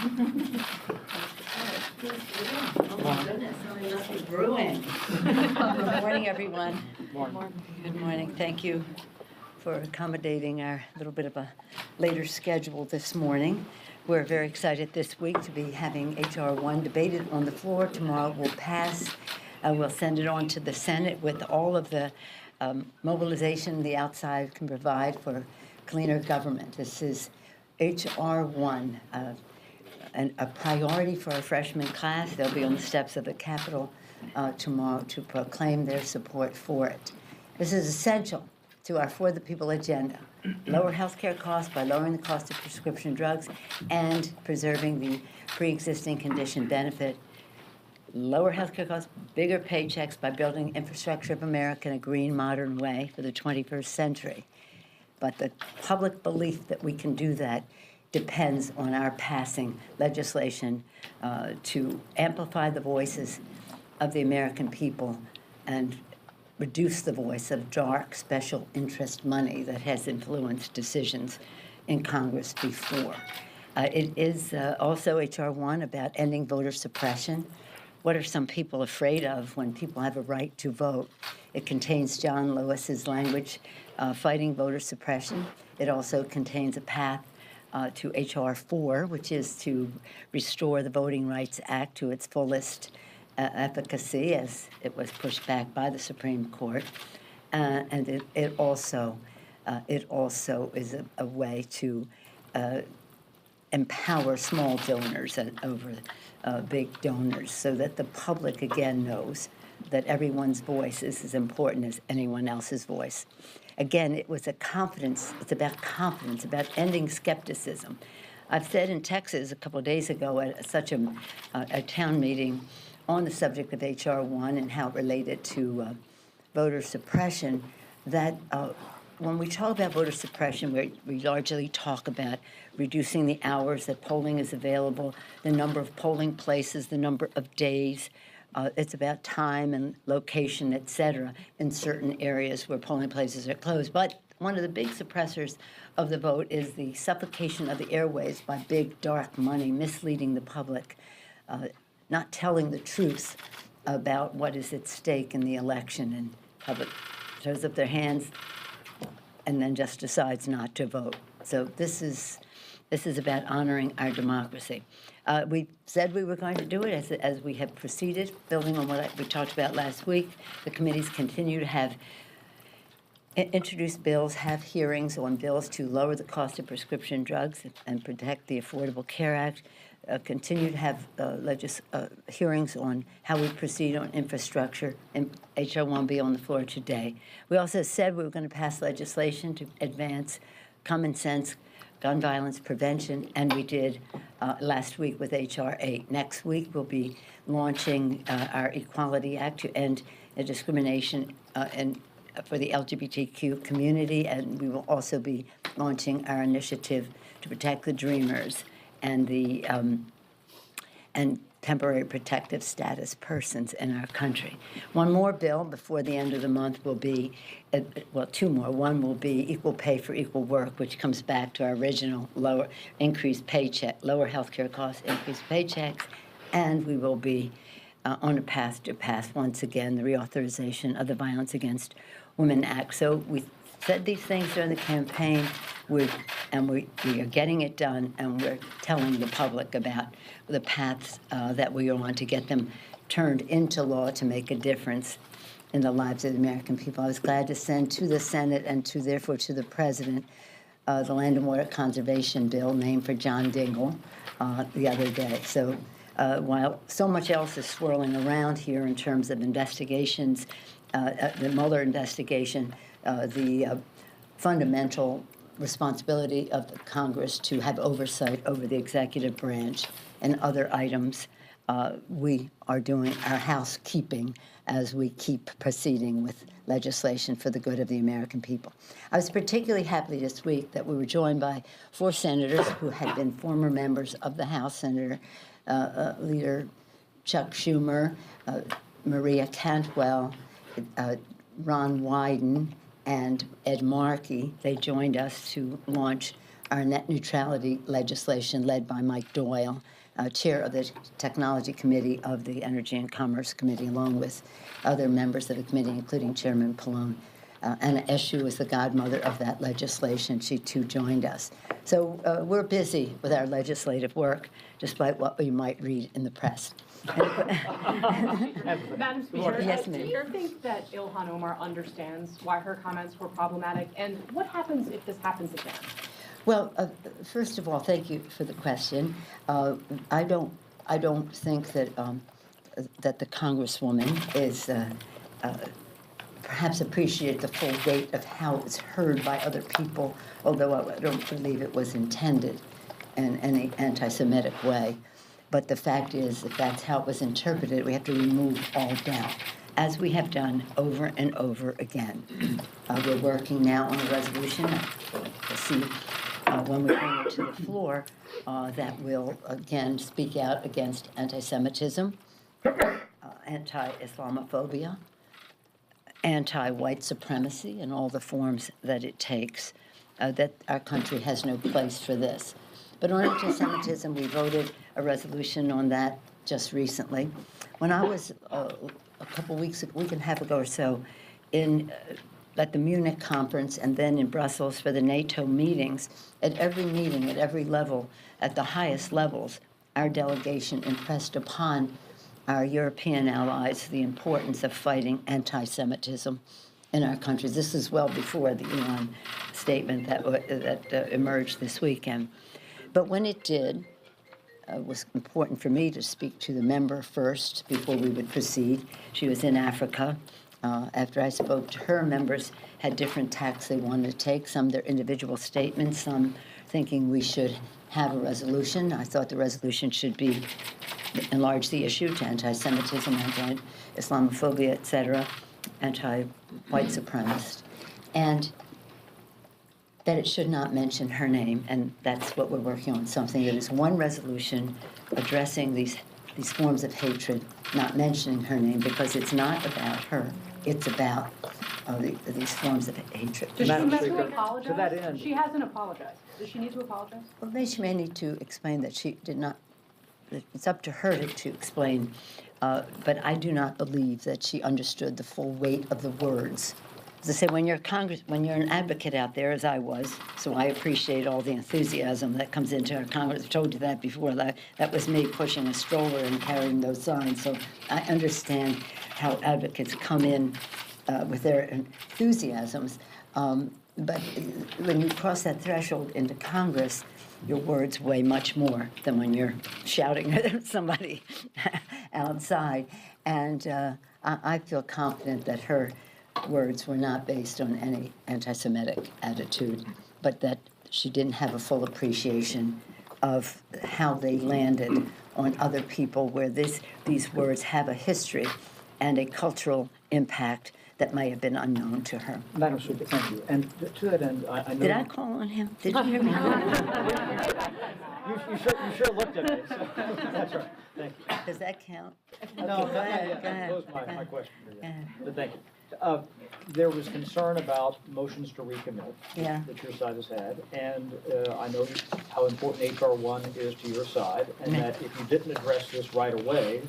Oh my goodness, something must be brewing. Good morning, everyone. Good morning. Thank you for accommodating our little bit of a later schedule this morning. We're very excited this week to be having H.R. 1 debated on the floor. Tomorrow we'll pass. We'll send it on to the Senate with all of the mobilization the outside can provide for cleaner government. This is H.R. 1. A priority for our freshman class. They'll be on the steps of the Capitol tomorrow to proclaim their support for it. This is essential to our For the People agenda. Lower health care costs by lowering the cost of prescription drugs and preserving the pre-existing condition benefit. Lower health care costs, bigger paychecks by building infrastructure of America in a green, modern way for the 21st century. But the public belief that we can do that depends on our passing legislation to amplify the voices of the American people and reduce the voice of dark special interest money that has influenced decisions in Congress before. It is also H.R. 1 about ending voter suppression. What are some people afraid of when people have a right to vote? It contains John Lewis's language, fighting voter suppression. It also contains a path to H.R. 4, which is to restore the Voting Rights Act to its fullest efficacy, as it was pushed back by the Supreme Court. And it also is a way to empower small donors over big donors, so that the public again knows that everyone's voice is as important as anyone else's voice. Again, it was it's about confidence, about ending skepticism. I've said in Texas a couple of days ago at such a town meeting on the subject of H.R. 1 and how it related to voter suppression, that when we talk about voter suppression, we largely talk about reducing the hours that polling is available, the number of polling places, the number of days. It's about time and location, et cetera, in certain areas where polling places are closed. But one of the big suppressors of the vote is the suffocation of the airways by big, dark money, misleading the public, not telling the truth about what is at stake in the election, and public throws up their hands and then just decides not to vote. So this is about honoring our democracy. We said we were going to do it as we have proceeded, building on what we talked about last week. The committees continue to have introduced bills, have hearings on bills to lower the cost of prescription drugs and protect the Affordable Care Act, continue to have hearings on how we proceed on infrastructure, and H.R. 1 be on the floor today. We also said we were going to pass legislation to advance common sense gun violence prevention, and we did last week with H.R. 8. Next week, we'll be launching our Equality Act to end discrimination for the LGBTQ community, and we will also be launching our initiative to protect the Dreamers and the temporary protective status persons in our country. One more bill before the end of the month will be, well, two more. One will be equal pay for equal work, which comes back to our original lower health care costs, increased paychecks, and we will be on a path to pass once again the reauthorization of the Violence Against Women Act. So we said these things during the campaign, and we are getting it done, and we're telling the public about the paths that we are on to get them turned into law to make a difference in the lives of the American people. I was glad to send to the Senate and therefore to the President the Land and Water Conservation Bill named for John Dingell the other day. So while so much else is swirling around here in terms of investigations, the Mueller investigation, the fundamental responsibility of the Congress to have oversight over the executive branch and other items, we are doing our housekeeping as we keep proceeding with legislation for the good of the American people. I was particularly happy this week that we were joined by 4 senators who had been former members of the House. Senator Leader Chuck Schumer, Maria Cantwell, Ron Wyden, and Ed Markey. They joined us to launch our net neutrality legislation led by Mike Doyle, chair of the Technology Committee of the Energy and Commerce Committee, along with other members of the committee, including Chairman Pallone. Anna Eshoo is the godmother of that legislation. She, too, joined us. So we're busy with our legislative work, despite what we might read in the press. Madam Speaker, Yes, do ma'am. you think that Ilhan Omar understands why her comments were problematic, and what happens if this happens again? Well, first of all, thank you for the question. I don't think that that the Congresswoman is perhaps appreciate the full weight of how it's heard by other people, although I don't believe it was intended in any anti-Semitic way. But the fact is, if that's how it was interpreted, we have to remove all doubt, as we have done over and over again. We're working now on a resolution, we'll see when we bring it to the floor, that will, again, speak out against anti-Semitism, anti-Islamophobia, anti-white supremacy in all the forms that it takes, that our country has no place for this. But on anti-Semitism, we voted a resolution on that just recently. When I was a week and a half ago or so at the Munich conference and then in Brussels for the NATO meetings, at every meeting, at every level, at the highest levels, our delegation impressed upon our European allies the importance of fighting anti-Semitism in our countries. This is well before the Ilhan statement that emerged this weekend. But when it did, it was important for me to speak to the member first before we would proceed. She was in Africa. After I spoke to her, members had different tacks they wanted to take, some their individual statements, some thinking we should have a resolution. I thought the resolution should be enlarge the issue to anti-Semitism, anti-Islamophobia, etc., anti-white supremacist, and that it should not mention her name, and that's what we're working on, something that is one resolution addressing these forms of hatred, not mentioning her name, because it's not about her, it's about these forms of hatred. Does she need to apologize? To that end. She hasn't apologized. Does she need to apologize? Well, then she may need to explain that she did not, it's up to her to explain, but I do not believe that she understood the full weight of the words. As I say, when you're an advocate out there, as I was, so I appreciate all the enthusiasm that comes into our Congress. I've told you that before. That was me pushing a stroller and carrying those signs. So I understand how advocates come in with their enthusiasms. But when you cross that threshold into Congress, your words weigh much more than when you're shouting at somebody outside. And I feel confident that her words were not based on any anti-Semitic attitude, but that she didn't have a full appreciation of how they landed on other people, where these words have a history and a cultural impact that may have been unknown to her. Madam Speaker, thank you. And to that end, I know... Did I call on him? Did you hear me? You sure looked at me, so that's right. Thank you. Does that count? No, Go ahead, that was my ahead. question for you. Go ahead. But thank you. There was concern about motions to recommit Yeah. that your side has had, and I know how important H.R. 1 is to your side, and that if you didn't address this right away,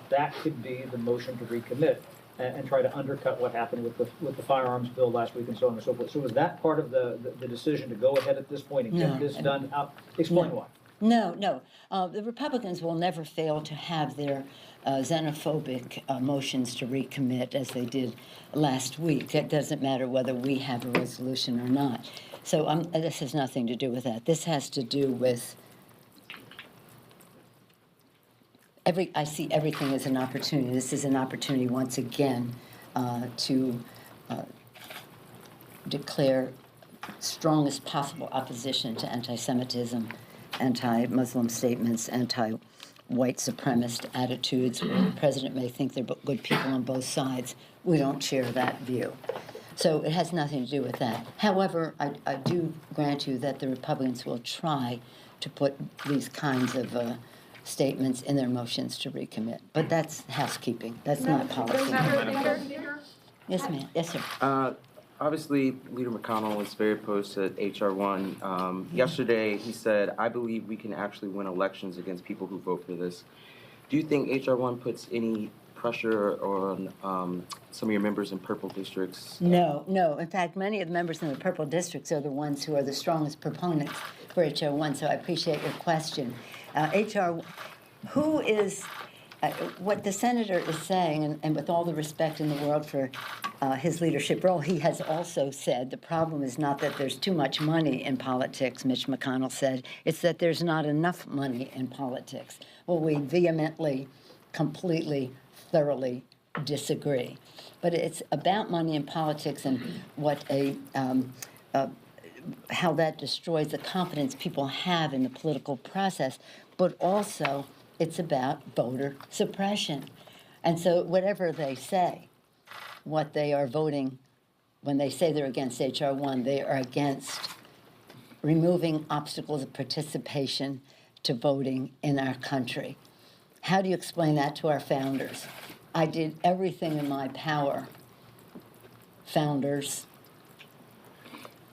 that could be the motion to recommit and try to undercut what happened with the firearms bill last week and so on and so forth. So was that part of the decision to go ahead at this point and get this done out? Explain why. No. The Republicans will never fail to have their xenophobic motions to recommit, as they did last week. It doesn't matter whether we have a resolution or not. So this has nothing to do with that. This has to do with I see everything as an opportunity. This is an opportunity once again to declare strongest possible opposition to anti-Semitism, anti-Muslim statements, anti-white supremacist attitudes, where the president may think they're good people on both sides. We don't share that view. So it has nothing to do with that. However, I do grant you that the Republicans will try to put these kinds of statements in their motions to recommit. But that's housekeeping. That's not policy. Madam Speaker? Yes, ma'am. Yes, sir. Obviously, Leader McConnell was very opposed to H.R. 1. Yesterday, he said, "I believe we can actually win elections against people who vote for this." Do you think H.R. 1 puts any pressure on some of your members in purple districts? No, no. In fact, many of the members in the purple districts are the ones who are the strongest proponents for H.R. 1, so I appreciate your question. What the senator is saying, and with all the respect in the world for his leadership role, he has also said the problem is not that there's too much money in politics, Mitch McConnell said, it's that there's not enough money in politics. Well, we vehemently, completely, thoroughly disagree. But it's about money in politics and what how that destroys the confidence people have in the political process, but also it's about voter suppression. And so whatever they say, what they are voting, when they say they're against H.R. 1, they are against removing obstacles of participation to voting in our country. How do you explain that to our founders? I did everything in my power, founders,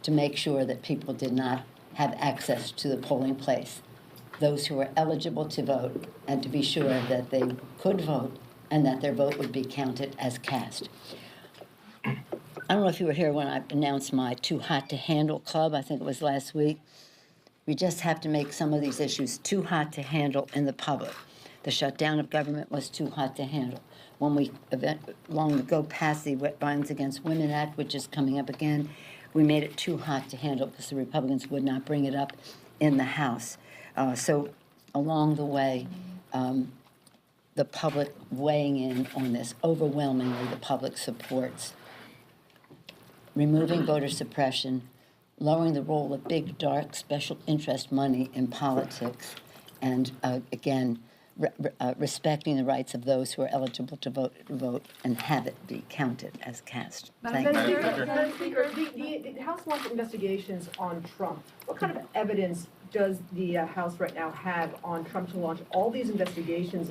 to make sure that people did not have access to the polling place, those who were eligible to vote, and to be sure that they could vote and that their vote would be counted as cast. I don't know if you were here when I announced my Too Hot to Handle Club. I think it was last week. We just have to make some of these issues too hot to handle in the public. The shutdown of government was too hot to handle. When we long ago passed the Violence Against Women Act, which is coming up again, we made it too hot to handle because the Republicans would not bring it up in the House. So along the way, the public weighing in on this, overwhelmingly the public supports removing voter suppression, lowering the role of big, dark, special interest money in politics, and again, respecting the rights of those who are eligible to vote and have it be counted as cast. Thank you. Madam Speaker, the House launched investigations on Trump. What kind of evidence does the House right now have on Trump to launch all these investigations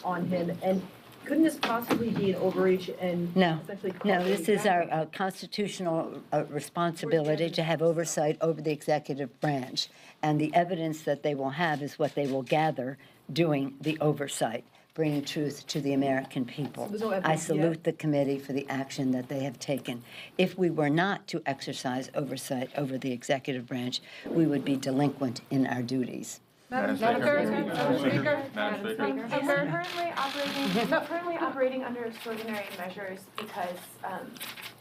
on him? And couldn't this possibly be an overreach and essentially... No, this is our constitutional responsibility to have oversight over the executive branch. And the evidence that they will have is what they will gather doing the oversight, bringing truth to the American people. So I salute the committee for the action that they have taken. If we were not to exercise oversight over the executive branch, we would be delinquent in our duties. Madam Speaker. Currently operating under extraordinary measures because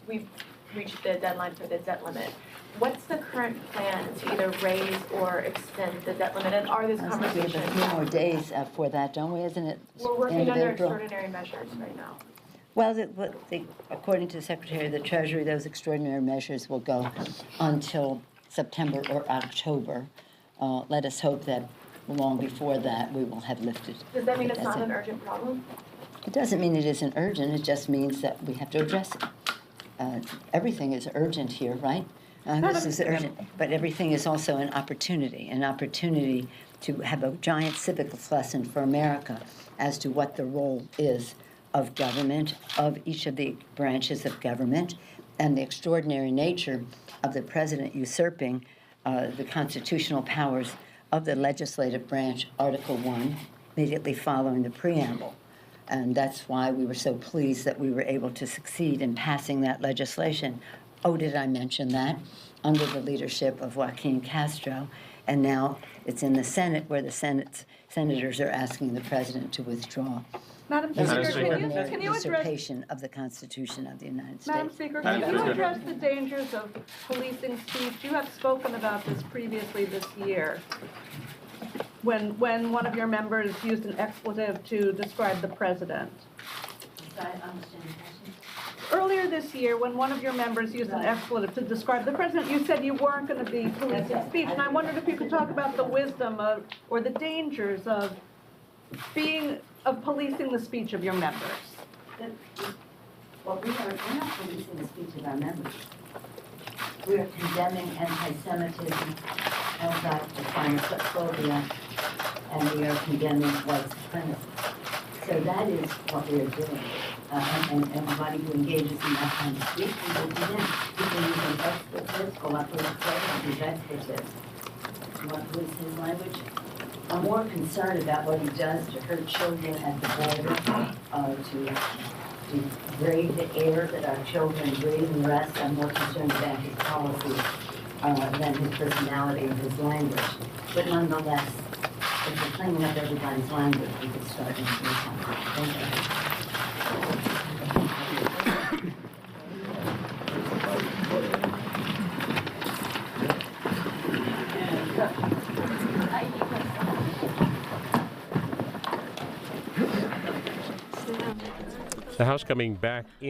we've reached the deadline for the debt limit. What's the current plan to either raise or extend the debt limit? And are these conversations? We have a few more days for that, don't we? Isn't it? We're working under extraordinary measures right now. Well, according to the Secretary of the Treasury, those extraordinary measures will go until September or October. Let us hope that long before that we will have lifted. Does that mean it's not an urgent problem? It doesn't mean it isn't urgent. It just means that we have to address it. Everything is urgent here, right? This is urgent, but everything is also an opportunity to have a giant civic lesson for America as to what the role is of government, of each of the branches of government, and the extraordinary nature of the president usurping the constitutional powers of the legislative branch, Article 1, immediately following the preamble. And that's why we were so pleased that we were able to succeed in passing that legislation. Oh, did I mention that? Under the leadership of Joaquin Castro. And now it's in the Senate where the senators are asking the president to withdraw. Madam Speaker, can you address usurpation of the Constitution of the United States? Madam Speaker, can you address the dangers of policing speech? You have spoken about this previously this year, when one of your members used an expletive to describe the president. I understand the question. Earlier this year, when one of your members used an expletive to describe the president, you said you weren't going to be policing speech, and I wondered if you could talk about the wisdom of, or the dangers of policing the speech of your members. Well, we're not policing the speech of our members. We are condemning anti-Semitism, anti-Islamophobia, and we are condemning white supremacy. So that is what we are doing. and everybody who engages in that kind of speech, people begin. People using expletives, colloquial phrase, use expletives. What was his language? I'm more concerned about what he does to hurt children at the border, to degrade the air that our children breathe and rest. I'm more concerned about his policies than his personality or his language. But nonetheless, if we're cleaning up everybody's language, we could start in the time. Thank you. The House coming back in.